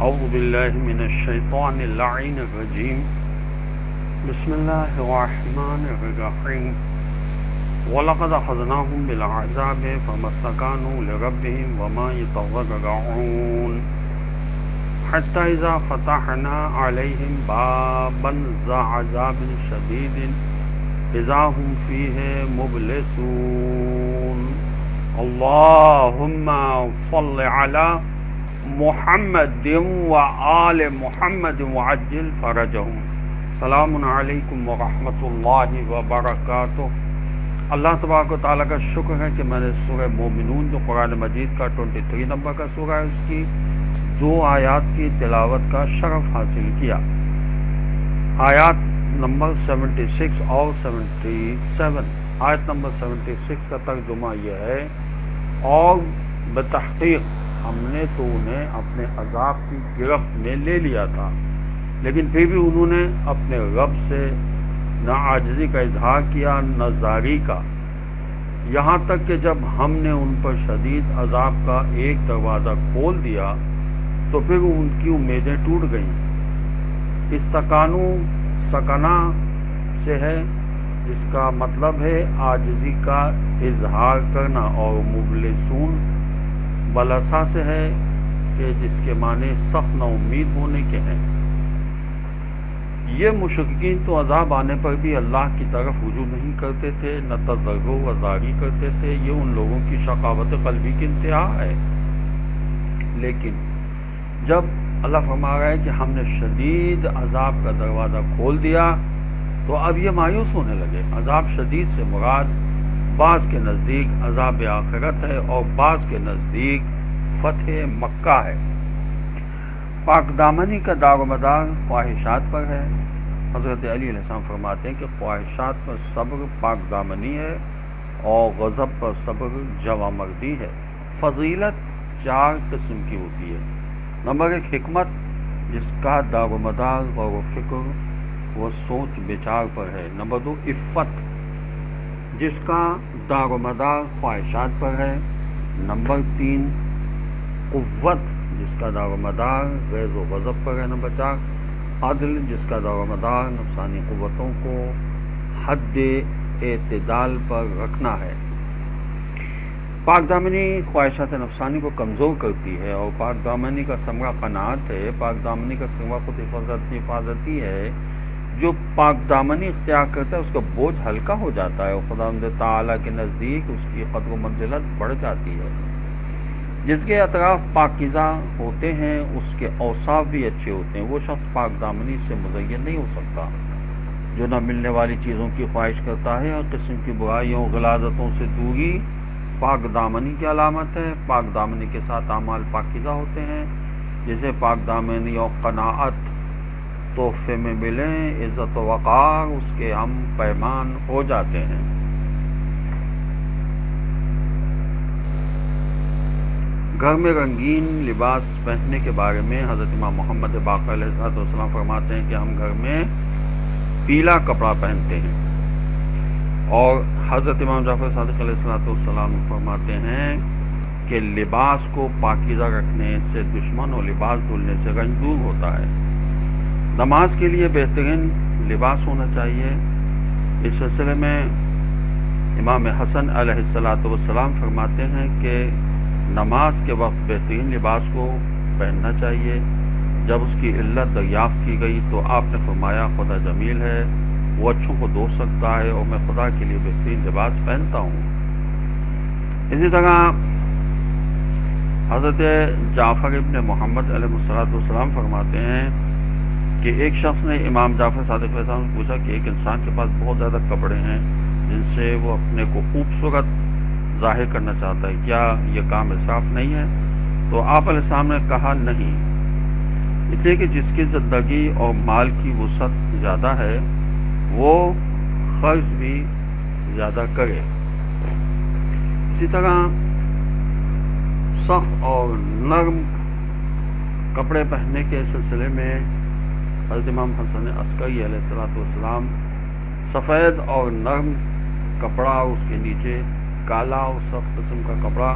أعوذ بالله من الشيطان اللعين الرجيم بسم الله الرحمن الرحيم وَلَقَدْ أَخَذْنَاهُمْ بِالْعَذَابِ فَمَا اسْتَكَانُوا لِرَبِّهِمْ وَمَا يَتَضَرَّعُونَ حَتَّى إِذَا فَتَحْنَا عَلَيْهِمْ بَابًا ذَا عَذَابٍ شَدِيدٍ إِذَا هُمْ فِيهِ مُبْلِسُونَ اللهم صل على محمد وآل محمد وعجل فرجهم سلام علیکم ورحمۃ اللہ وبرکاتہ۔ اللہ تبارک و تعالیٰ کا شکر ہے کہ میں نے سورہ مومنون جو قرآن مجید کا 23 نمبر کا سورہ ہے، اس کی 2 آیات کی تلاوت کا شرف حاصل کیا۔ آیات نمبر 76 اور 77۔ آیت نمبر 76 کا ترجمہ یہ ہے، اور بتحقیق ہم نے تو انہیں اپنے عذاب کی گرفت میں لے لیا تھا، لیکن پھر بھی انہوں نے اپنے رب سے نہ عاجزی کا اظہار کیا نہ زاری کا، یہاں تک کہ جب ہم نے ان پر شدید عذاب کا ایک دروازہ کھول دیا تو پھر ان کی امیدیں ٹوٹ گئیں۔ استقانو سکنا سے ہے، جس کا مطلب ہے عاجزی کا اظہار کرنا، اور مبلسون بلسا سے ہے کہ جس کے معنی سخت نا امید ہونے کے ہیں۔ یہ مشرکین تو عذاب آنے پر بھی اللہ کی طرف رجوع نہیں کرتے تھے، نہ تضرع و زاری کرتے تھے۔ یہ ان لوگوں کی شقاوت قلبی کی انتہا ہے۔ لیکن جب اللہ فرما رہا ہے کہ ہم نے شدید عذاب کا دروازہ کھول دیا تو اب یہ مایوس ہونے لگے۔ عذاب شدید سے مراد بعض کے نزدیک عذاب آخرت ہے اور بعض کے نزدیک فتح مکہ ہے۔ پاک دامنی کا دار و مدار خواہشات پر ہے۔ حضرت علی علیہ السلام فرماتے ہیں کہ خواہشات پر صبر پاک دامنی ہے اور غضب پر صبر جوامردی ہے۔ فضیلت 4 قسم کی ہوتی ہے۔ نمبر 1 حکمت، جس کا دار و مدار غور و فکر و سوچ بچار پر ہے۔ نمبر 2 عفت، جس کا دار و مدار خواہشات پر ہے۔ نمبر 3 قوت، جس کا دار و مدار غیظ و غضب پر ہے۔ نمبر 4 عدل، جس کا دار و مدار نفسانی قوتوں کو حد اعتدال پر رکھنا ہے۔ پاک دامنی خواہشات نفسانی کو کمزور کرتی ہے، اور پاک دامنی کا ثمرہ قناعت ہے۔ پاک دامنی کا ثمرہ خود حفاظتی ہے۔ جو پاک دامنی اختیار کرتا ہے اس کا بوجھ ہلکا ہو جاتا ہے، اور خداوند تعالیٰ کے نزدیک اس کی قدر و منزلت بڑھ جاتی ہے۔ جس کے اطراف پاکیزہ ہوتے ہیں اس کے اوصاف بھی اچھے ہوتے ہیں۔ وہ شخص پاک دامنی سے مزین نہیں ہو سکتا۔ جو نہ ملنے والی چیزوں کی خواہش کرتا ہے، ہر قسم کی برائیوں غلاظتوں سے دوری پاک دامنی کی علامت ہے۔ پاک دامنی کے ساتھ اعمال پاکیزہ ہوتے ہیں۔ جسے پاک دامنی اور قناعت تحفے میں ملیں، عزت و وقار اس کے ہم پیمان ہو جاتے ہیں۔ گھر میں رنگین لباس پہننے کے بارے میں حضرت امام محمد باقر علیہ السلام فرماتے ہیں کہ ہم گھر میں پیلا کپڑا پہنتے ہیں، اور حضرت امام جعفر صادق علیہ السلام فرماتے ہیں کہ لباس کو پاکیزہ رکھنے سے دشمن اور لباس دھلنے سے رنج دور ہوتا ہے۔ نماز کے لیے بہترین لباس ہونا چاہیے۔ اس سلسلے میں امام حسن علیہ السلام فرماتے ہیں کہ نماز کے وقت بہترین لباس کو پہننا چاہیے۔ جب اس کی علت دریافت کی گئی تو آپ نے فرمایا خدا جمیل ہے، وہ اچھوں کو دھو سکتا ہے، اور میں خدا کے لیے بہترین لباس پہنتا ہوں۔ اسی طرح حضرت جعفر ابن محمد علیہ السلام فرماتے ہیں کہ ایک شخص نے امام جعفر صادق علیہ السلام سے پوچھا کہ ایک انسان کے پاس بہت زیادہ کپڑے ہیں جن سے وہ اپنے کو خوبصورت ظاہر کرنا چاہتا ہے، کیا یہ کام اسراف نہیں ہے؟ تو آپ علیہ السلام نے کہا نہیں، اس لیے کہ جس کی زندگی اور مال کی وسعت زیادہ ہے وہ خرچ بھی زیادہ کرے۔ اسی طرح سخت اور نرم کپڑے پہننے کے سلسلے میں حضرت امام حسن عسکری علیہ السلام سفید اور نرم کپڑا، اس کے نیچے کالا اور سخت قسم کا کپڑا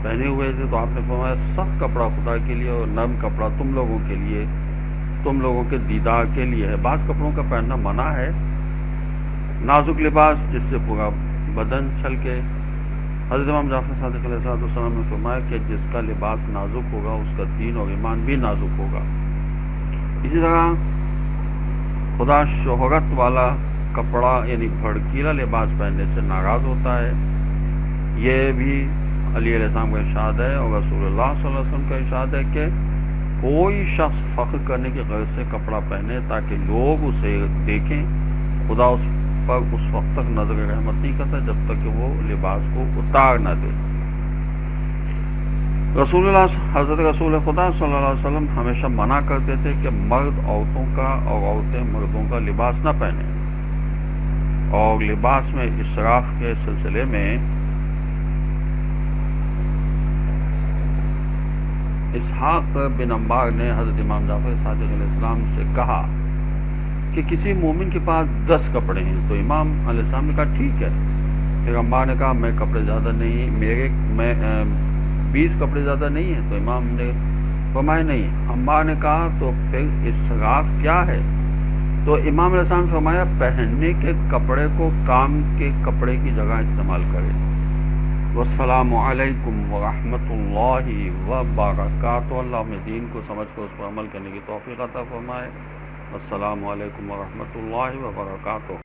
پہنے ہوئے تھے تو آپ نے فرمایا سخت کپڑا خدا کے لیے اور نرم کپڑا تم لوگوں کے لیے، تم لوگوں کے دیدار کے لیے ہے۔ بعض کپڑوں کا پہننا منع ہے، نازک لباس جس سے پورا بدن چھلکے۔ حضرت امام جعفر صادق علیہ السلام نے فرمایا کہ جس کا لباس نازک ہوگا اس کا دین اور ایمان بھی نازک ہوگا۔ اسی طرح خدا شہرت والا کپڑا یعنی بھڑکیلا لباس پہننے سے ناراض ہوتا ہے، یہ بھی علی علیہ السلام کا ارشاد ہے، اور رسول اللہ صلی اللہ علیہ وسلم کا ارشاد ہے کہ کوئی شخص فخر کرنے کی غرض سے کپڑا پہنے تاکہ لوگ اسے دیکھیں، خدا اس پر اس وقت تک نظر رحمت نہیں کرتا جب تک کہ وہ لباس کو اتار نہ دے۔ حضرت رسول خدا صلی اللہ علیہ وسلم ہمیشہ منع کرتے تھے کہ مرد عورتوں کا اور عورتیں مردوں کا لباس نہ پہنیں، اور لباس میں اسراف کے سلسلے میں اسحاق بن عمار نے حضرت امام جعفر صادق علیہ السلام سے کہا کہ کسی مومن کے پاس 10 کپڑے ہیں، تو امام علیہ السلام نے کہا ٹھیک ہے۔ پھر عمار نے کہا میں کپڑے زیادہ نہیں، میں 20 کپڑے زیادہ نہیں ہیں، تو امام نے فرمایا نہیں۔ عمار نے کہا تو پھر اسراف کیا ہے؟ تو امام علیہ السلام نے فرمایا پہننے کے کپڑے کو کام کے کپڑے کی جگہ استعمال کرے۔ والسلام علیکم ورحمۃ اللہ وبرکاتہ۔ اللہ اپنے دین کو سمجھ کر اس پر عمل کرنے کی توفیق عطا فرمائے۔ السلام علیکم ورحمۃ اللہ وبرکاتہ۔